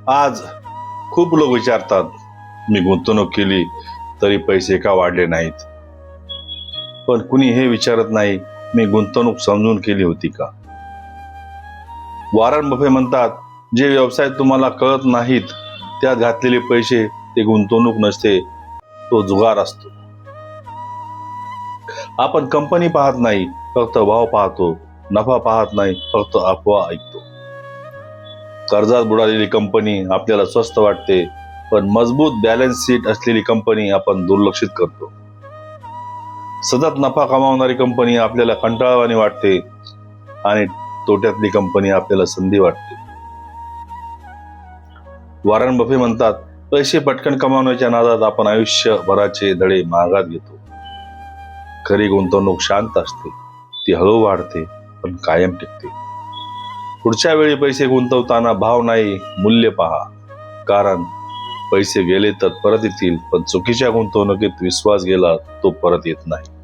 आज खूप लोक विचारतात, मी गुंतवणूक केली तरी पैसे का वाढले नाहीत? पण कुणी हे विचारत नाही, मी गुंतवणूक समजून केली होती का? वॉरन बफे म्हणतात, जे व्यवसाय तुम्हाला कळत नाहीत त्यात घातलेले पैसे ते गुंतवणूक नसते, तो जुगार असतो. आपण कंपनी पाहत नाही, फक्त भाव पाहतो. नफा पाहत नाही, फक्त अफवा ऐकतो. कर्जात बुडालेली कंपनी आपल्याला स्वस्त वाटते, पण मजबूत बॅलन्स शीट असलेली कंपनी आपण दुर्लक्षित करतो. सतत नफा कमावणारी कंपनी आपल्याला कंटाळवाणी वाटते आणि तोट्यातली कंपनी आपल्याला संधी वाटते. वॉरन बफे म्हणतात, पैसे पटकन कमावण्याच्या नादात आपण आयुष्यभराचे धडे महागात घेतो. खरी गुंतवणूक शांत असते, ती हळू वाढते पण कायम टिकते. पुढच्या वेळी पैसे गुंतवताना भाव नाही, मूल्य पहा. कारण पैसे गेले तर परत येतील, पण चुकीच्या गुंतवणुकीत विश्वास गेला तो परत येत नाही.